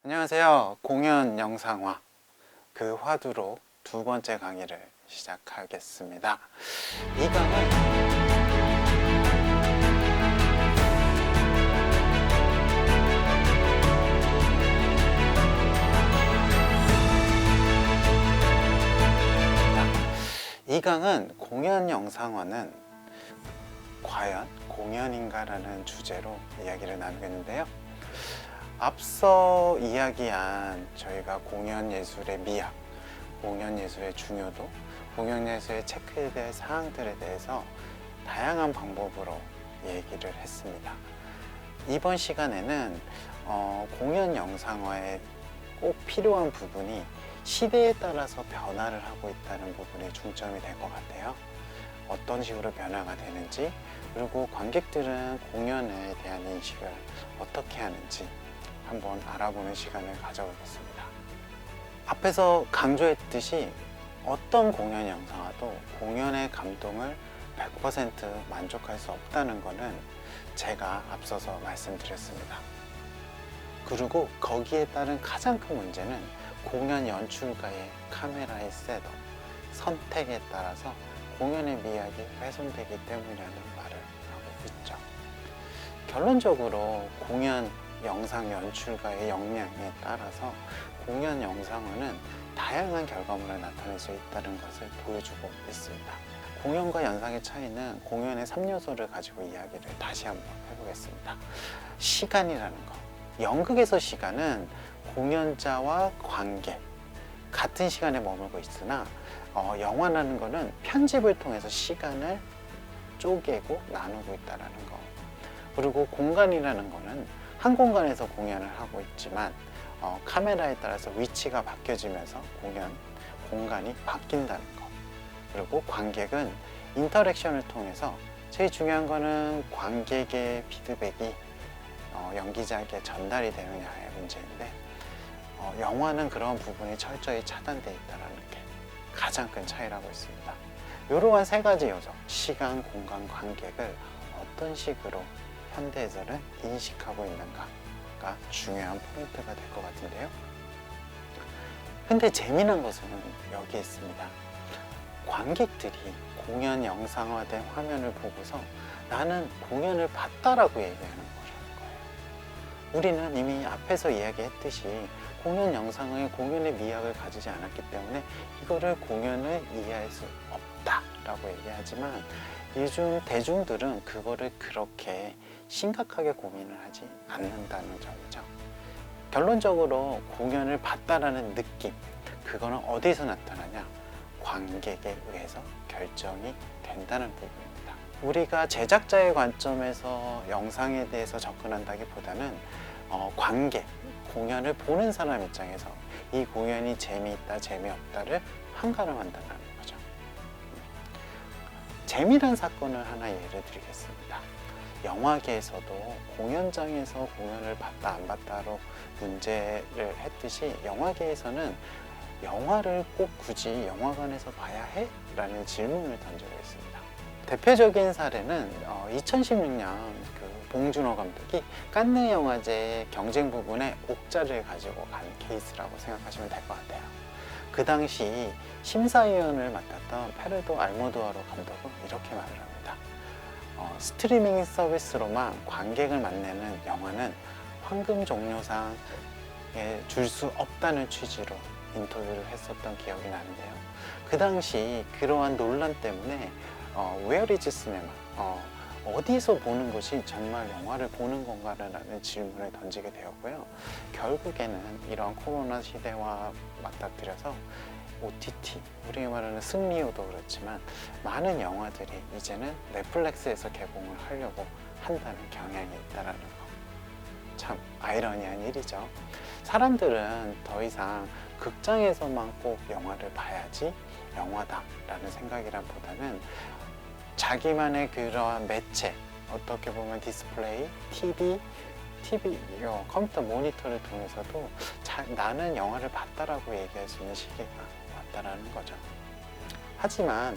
안녕하세요. 공연 영상화 그 화두로 두 번째 강의를 시작하겠습니다. 이 강은 공연 영상화는 과연 공연인가라는 주제로 이야기를 나누겠는데요. 앞서 이야기한 저희가 공연 예술의 미학, 공연 예술의 중요도, 공연 예술의 체크해야 될 사항들에 대해서 다양한 방법으로 얘기를 했습니다. 이번 시간에는 공연 영상화에 꼭 필요한 부분이 시대에 따라서 변화를 하고 있다는 부분에 중점이 될 것 같아요. 어떤 식으로 변화가 되는지, 그리고 관객들은 공연에 대한 인식을 어떻게 하는지 한번 알아보는 시간을 가져보겠습니다. 앞에서 강조했듯이 어떤 공연 영상화도 공연의 감동을 100% 만족할 수 없다는 것은 제가 앞서서 말씀드렸습니다. 그리고 거기에 따른 가장 큰 문제는 공연 연출가의 카메라의 셋업, 선택에 따라서 공연의 미학이 훼손되기 때문이라는 말을 하고 있죠. 결론적으로 공연 영상 연출가의 역량에 따라서 공연 영상화는 다양한 결과물을 나타낼 수 있다는 것을 보여주고 있습니다. 공연과 연상의 차이는 공연의 3요소를 가지고 이야기를 다시 한번 해보겠습니다. 시간이라는 것. 연극에서 시간은 공연자와 관객 같은 시간에 머물고 있으나 영화라는 것은 편집을 통해서 시간을 쪼개고 나누고 있다는 거. 그리고 공간이라는 것은 한 공간에서 공연을 하고 있지만 카메라에 따라서 위치가 바뀌어지면서 공간이 바뀐다는 것. 그리고 관객은 인터랙션을 통해서 제일 중요한 거는 관객의 피드백이 연기자에게 전달이 되느냐의 문제인데 영화는 그런 부분이 철저히 차단되어 있다는 게 가장 큰 차이라고 있습니다. 이러한 세 가지 요소, 시간, 공간, 관객을 어떤 식으로 현대에서는 인식하고 있는가가 중요한 포인트가 될 것 같은데요. 근데 재미난 것은 여기 있습니다. 관객들이 공연 영상화된 화면을 보고서 나는 공연을 봤다라고 얘기하는 거예요. 우리는 이미 앞에서 이야기했듯이 공연 영상화에 공연의 미학을 가지지 않았기 때문에 이거를 공연을 이해할 수 없다라고 얘기하지만 요즘 대중들은 그거를 그렇게 심각하게 고민을 하지 않는다는 점이죠. 결론적으로 공연을 봤다라는 느낌, 그거는 어디서 나타나냐? 관객에 의해서 결정이 된다는 부분입니다. 우리가 제작자의 관점에서 영상에 대해서 접근한다기보다는 관객, 공연을 보는 사람 입장에서 이 공연이 재미있다, 재미없다를 판가름한다는 거죠. 재미난 사건을 하나 예를 드리겠습니다. 영화계에서도 공연장에서 공연을 봤다 안 봤다로 문제를 했듯이 영화계에서는 영화를 꼭 굳이 영화관에서 봐야 해? 라는 질문을 던지고 있습니다. 대표적인 사례는 2016년 그 봉준호 감독이 칸느 영화제 경쟁 부분에 옥자를 가지고 간 케이스라고 생각하시면 될 것 같아요. 그 당시 심사위원을 맡았던 페르도 알모도아로 감독은 이렇게 말을 합니다. 스트리밍 서비스로만 관객을 만나는 영화는 황금 종려상에 줄 수 없다는 취지로 인터뷰를 했었던 기억이 나는데요. 그 당시 그러한 논란 때문에 Where is cinema? 어디서 보는 것이 정말 영화를 보는 건가라는 질문을 던지게 되었고요. 결국에는 이런 코로나 시대와 맞닥뜨려서 OTT, 우리가 말하는 승리호도 그렇지만 많은 영화들이 이제는 넷플릭스에서 개봉을 하려고 한다는 경향이 있다는 거. 참 아이러니한 일이죠. 사람들은 더 이상 극장에서만 꼭 영화를 봐야지 영화다 라는 생각이란보다는 자기만의 그러한 매체, 어떻게 보면 디스플레이, TV, 컴퓨터 모니터를 통해서도 나는 영화를 봤다라고 얘기할 수 있는 시기가 왔다라는 거죠. 하지만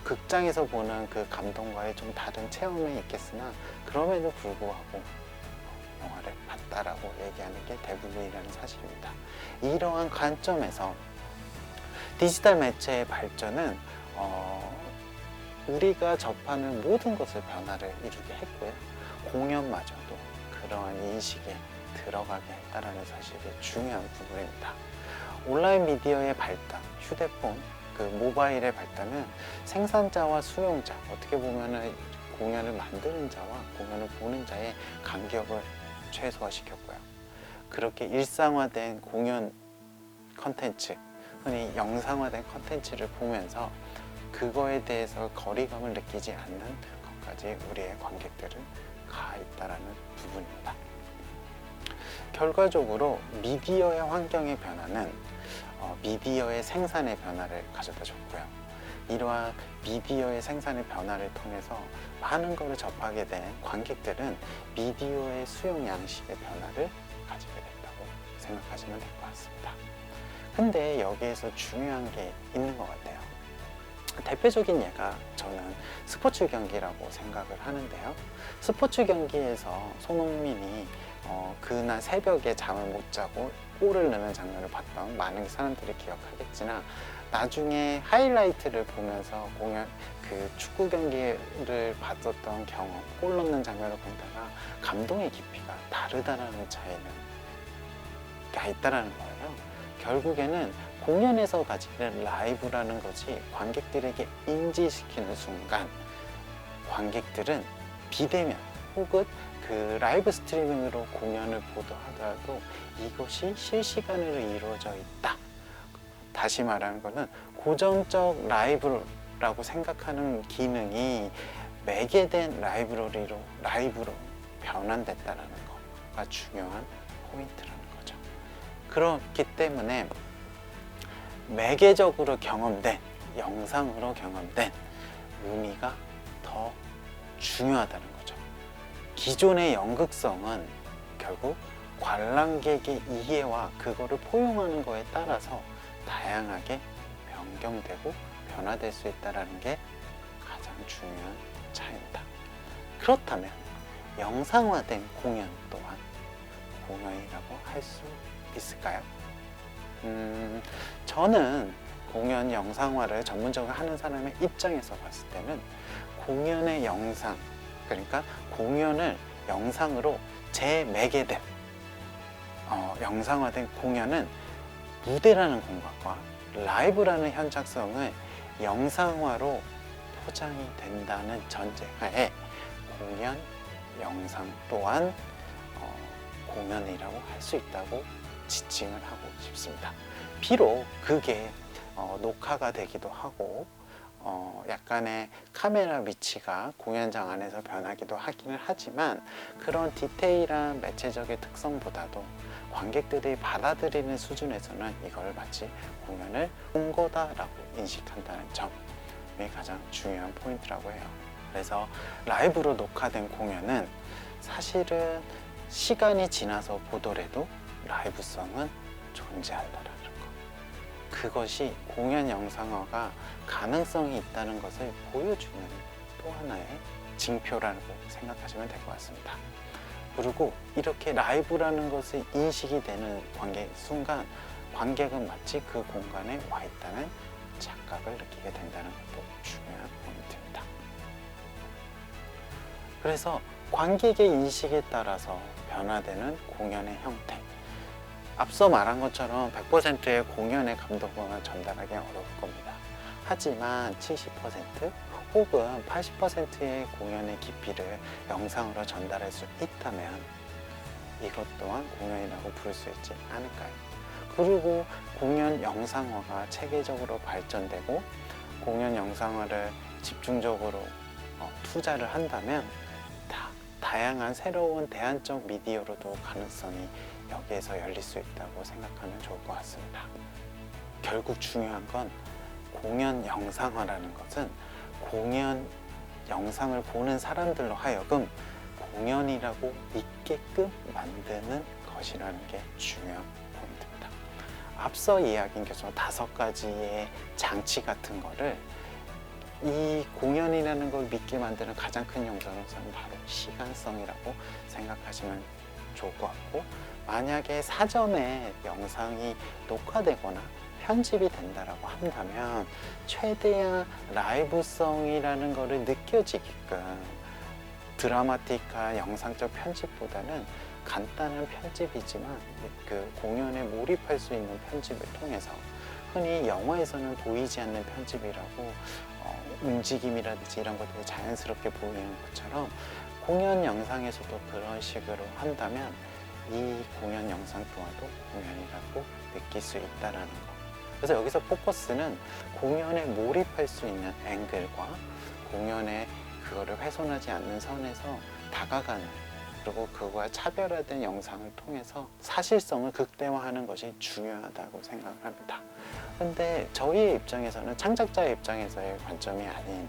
극장에서 보는 그 감동과의 좀 다른 체험이 있겠으나 그럼에도 불구하고 영화를 봤다라고 얘기하는 게 대부분이라는 사실입니다. 이러한 관점에서 디지털 매체의 발전은 우리가 접하는 모든 것을 변화를 이루게 했고요. 공연마저도 그러한 인식에 들어가게 했다는 사실이 중요한 부분입니다. 온라인 미디어의 발달, 휴대폰, 그 모바일의 발달은 생산자와 수용자, 어떻게 보면은 공연을 만드는 자와 공연을 보는 자의 간격을 최소화시켰고요. 그렇게 일상화된 공연 컨텐츠, 흔히 영상화된 컨텐츠를 보면서 그거에 대해서 거리감을 느끼지 않는 것까지 우리의 관객들은 가 있다는 부분입니다. 결과적으로 미디어의 환경의 변화는 미디어의 생산의 변화를 가져다 줬고요. 이러한 미디어의 생산의 변화를 통해서 많은 것을 접하게 된 관객들은 미디어의 수용 양식의 변화를 가지게 됐다고 생각하시면 될 것 같습니다. 근데 여기에서 중요한 게 있는 것 같아요. 대표적인 예가 저는 스포츠 경기라고 생각을 하는데요. 스포츠 경기에서 손흥민이 그날 새벽에 잠을 못 자고 골을 넣는 장면을 봤던 많은 사람들이 기억하겠지만, 나중에 하이라이트를 보면서 그 축구 경기를 봤었던 경험, 골 넣는 장면을 보다가 감동의 깊이가 다르다는 차이는 있다라는 거예요. 결국에는 공연에서 가지는 라이브라는 것이 관객들에게 인지시키는 순간, 관객들은 비대면 혹은 그 라이브 스트리밍으로 공연을 보더라도 이것이 실시간으로 이루어져 있다. 다시 말하는 것은 고정적 라이브라고 생각하는 기능이 매개된 라이브로 변환됐다는 거가 중요한 포인트라는 거죠. 그렇기 때문에 매개적으로 경험된, 영상으로 경험된 의미가 더 중요하다는 거죠. 기존의 연극성은 결국 관람객의 이해와 그거를 포용하는 거에 따라서 다양하게 변경되고 변화될 수 있다는 게 가장 중요한 차이입니다. 그렇다면 영상화된 공연 또한 공연이라고 할 수 있을까요? 저는 공연 영상화를 전문적으로 하는 사람의 입장에서 봤을 때는 공연의 영상, 그러니까 공연을 영상으로 재매개된 영상화된 공연은 무대라는 공간과 라이브라는 현장성을 영상화로 포장이 된다는 전제하에 공연 영상 또한 공연이라고 할 수 있다고 지칭을 하고 싶습니다. 비록 그게 녹화가 되기도 하고 약간의 카메라 위치가 공연장 안에서 변하기도 하기는 하지만, 그런 디테일한 매체적인 특성보다도 관객들이 받아들이는 수준에서는 이걸 마치 공연을 본 거다라고 인식한다는 점이 가장 중요한 포인트라고 해요. 그래서 라이브로 녹화된 공연은 사실은 시간이 지나서 보더라도 라이브성은 존재한다는 거. 그것이 공연 영상화가 가능성이 있다는 것을 보여주는 또 하나의 징표라고 생각하시면 될 것 같습니다. 그리고 이렇게 라이브라는 것이 인식이 되는 순간 관객은 마치 그 공간에 와 있다는 착각을 느끼게 된다는 것도 중요한 포인트입니다. 그래서 관객의 인식에 따라서 변화되는 공연의 형태, 앞서 말한 것처럼 100%의 공연의 감동을 전달하기 어려울 겁니다. 하지만 70% 혹은 80%의 공연의 깊이를 영상으로 전달할 수 있다면 이것 또한 공연이라고 부를 수 있지 않을까요? 그리고 공연 영상화가 체계적으로 발전되고 공연 영상화를 집중적으로 투자를 한다면 다양한 새로운 대안적 미디어로도 가능성이 여기에서 열릴 수 있다고 생각하면 좋을 것 같습니다. 결국 중요한 건 공연 영상화라는 것은 공연 영상을 보는 사람들로 하여금 공연이라고 믿게끔 만드는 것이라는 게 중요한 포인트입니다. 앞서 이야기한 것처럼 5가지의 장치 같은 거를 이 공연이라는 걸 믿게 만드는 가장 큰 요소는 바로 시간성이라고 생각하시면 좋을 것 같고, 만약에 사전에 영상이 녹화되거나 편집이 된다라고 한다면 최대한 라이브성이라는 거를 느껴지게끔 드라마틱한 영상적 편집보다는 간단한 편집이지만 그 공연에 몰입할 수 있는 편집을 통해서, 흔히 영화에서는 보이지 않는 편집이라고 움직임이라든지 이런 것들이 자연스럽게 보이는 것처럼 공연 영상에서도 그런 식으로 한다면 이 공연 영상 또한도 공연이라고 느낄 수 있다는 거. 그래서 여기서 포커스는 공연에 몰입할 수 있는 앵글과 공연에 그거를 훼손하지 않는 선에서 다가가는, 그리고 그거와 차별화된 영상을 통해서 사실성을 극대화하는 것이 중요하다고 생각을 합니다. 근데 저희의 입장에서는, 창작자의 입장에서의 관점이 아닌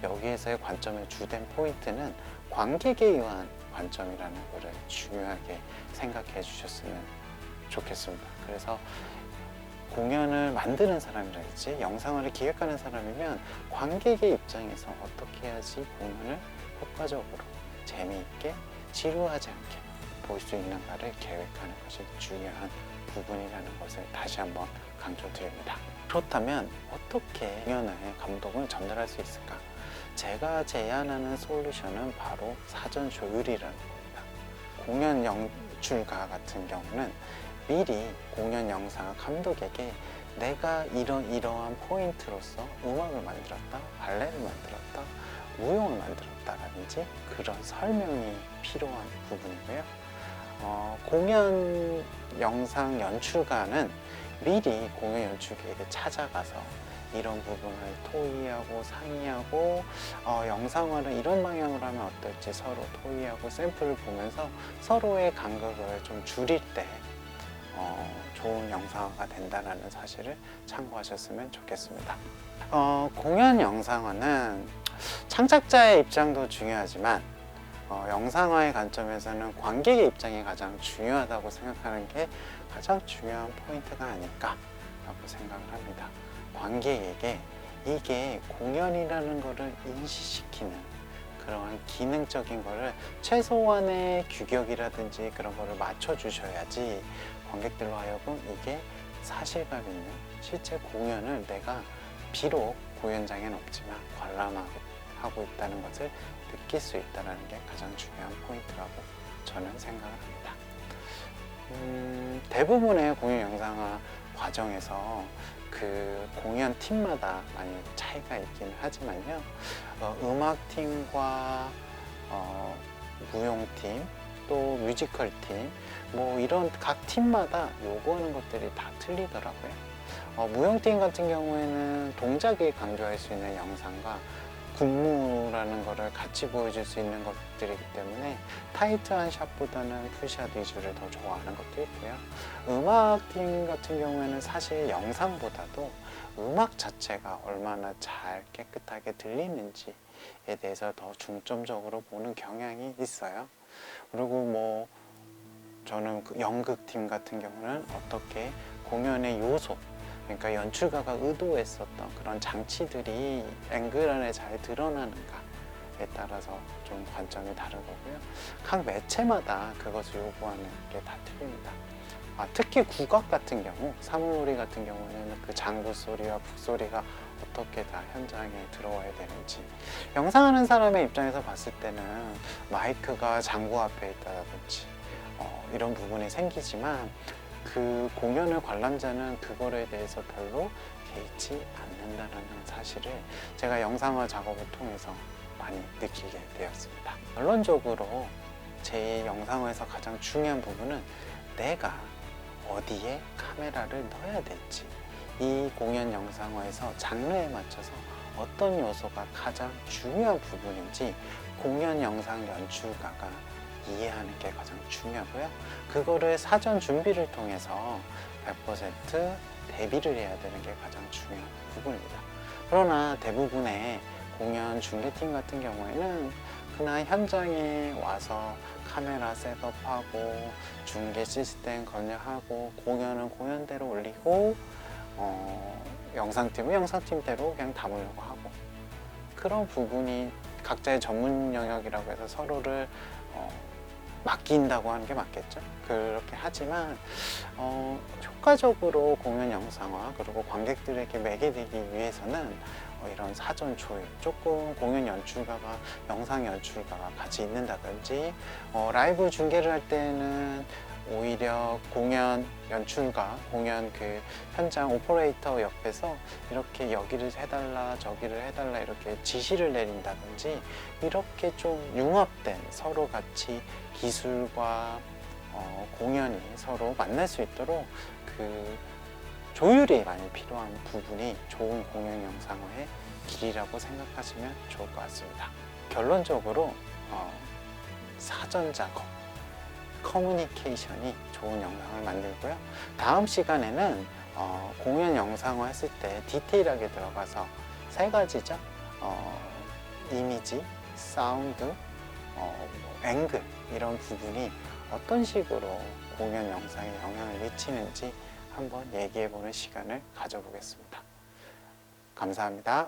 여기에서의 관점의 주된 포인트는 관객에 의한 관점이라는 것을 중요하게 생각해 주셨으면 좋겠습니다. 그래서 공연을 만드는 사람이라든지 영상을 기획하는 사람이면 관객의 입장에서 어떻게 해야지 공연을 효과적으로 재미있게 지루하지 않게 볼 수 있는가를 계획하는 것이 중요한 부분이라는 것을 다시 한번 강조드립니다. 그렇다면 어떻게 공연의 감동을 전달할 수 있을까? 제가 제안하는 솔루션은 바로 사전 조율이라는 겁니다. 공연 연출가 같은 경우는 미리 공연 영상 감독에게 내가 이러한 포인트로서 음악을 만들었다, 발레를 만들었다, 무용을 만들었다라든지 그런 설명이 필요한 부분이고요. 공연 영상 연출가는 미리 공연 연출가에게 찾아가서 이런 부분을 토의하고 상의하고 영상화를 이런 방향으로 하면 어떨지 서로 토의하고 샘플을 보면서 서로의 간극을 좀 줄일 때 좋은 영상화가 된다는 사실을 참고하셨으면 좋겠습니다. 공연 영상화는 창작자의 입장도 중요하지만 영상화의 관점에서는 관객의 입장이 가장 중요하다고 생각하는 게 가장 중요한 포인트가 아닐까라고 생각을 합니다. 관객에게 이게 공연이라는 것을 인식시키는 그러한 기능적인 거를 최소한의 규격이라든지 그런 거를 맞춰 주셔야지 관객들로 하여금 이게 사실감 있는 실제 공연을 내가 비록 공연장에는 없지만 관람하고 있다는 것을 느낄 수 있다는 게 가장 중요한 포인트라고 저는 생각을 합니다. 대부분의 공연 영상화 과정에서 그 공연 팀마다 많이 차이가 있긴 하지만요, 음악팀과 무용팀 또 뮤지컬팀 뭐 이런 각 팀마다 요구하는 것들이 다 틀리더라고요. 무용팀 같은 경우에는 동작을 강조할 수 있는 영상과 군무라는 거를 같이 보여줄 수 있는 것들이기 때문에 타이트한 샷보다는 풀샷 위주를 더 좋아하는 것도 있고요. 음악팀 같은 경우에는 사실 영상보다도 음악 자체가 얼마나 잘 깨끗하게 들리는지에 대해서 더 중점적으로 보는 경향이 있어요. 그리고 뭐 저는 그 연극팀 같은 경우는 어떻게 공연의 요소, 그러니까 연출가가 의도했었던 그런 장치들이 앵글 안에 잘 드러나는가에 따라서 좀 관점이 다른 거고요. 각 매체마다 그것을 요구하는 게 다 틀립니다. 특히 국악 같은 경우, 사물놀이 같은 경우에는 그 장구 소리와 북소리가 어떻게 다 현장에 들어와야 되는지, 영상하는 사람의 입장에서 봤을 때는 마이크가 장구 앞에 있다든지 이런 부분이 생기지만 그 공연을 관람자는 그거에 대해서 별로 개의치 않는다는 사실을 제가 영상화 작업을 통해서 많이 느끼게 되었습니다. 결론적으로 제 영상화에서 가장 중요한 부분은 내가 어디에 카메라를 넣어야 될지, 이 공연 영상화에서 장르에 맞춰서 어떤 요소가 가장 중요한 부분인지 공연 영상 연출가가 이해하는 게 가장 중요하고요. 그거를 사전 준비를 통해서 100% 대비를 해야 되는 게 가장 중요한 부분입니다. 그러나 대부분의 공연 중계팀 같은 경우에는 그냥 현장에 와서 카메라 셋업하고 중계 시스템 건설하고 공연은 공연대로 올리고 영상팀은 영상팀대로 그냥 담으려고 하고, 그런 부분이 각자의 전문 영역이라고 해서 서로를 맡긴다고 하는 게 맞겠죠. 그렇게 하지만 효과적으로 공연 영상화 그리고 관객들에게 매개되기 위해서는 이런 사전 조율, 조금 공연 연출가가 영상 연출가가 같이 있는다든지 라이브 중계를 할 때는 오히려 공연 연출가, 공연 그 현장 오퍼레이터 옆에서 이렇게 여기를 해달라 저기를 해달라 이렇게 지시를 내린다든지 이렇게 좀 융합된 서로 같이 기술과 공연이 서로 만날 수 있도록 그 조율이 많이 필요한 부분이 좋은 공연 영상화의 길이라고 생각하시면 좋을 것 같습니다. 결론적으로 사전 작업, 커뮤니케이션이 좋은 영상을 만들고요. 다음 시간에는 공연 영상화 했을 때 디테일하게 들어가서 세 가지죠. 이미지, 사운드, 앵글 이런 부분이 어떤 식으로 공연 영상에 영향을 미치는지 한번 얘기해 보는 시간을 가져보겠습니다. 감사합니다.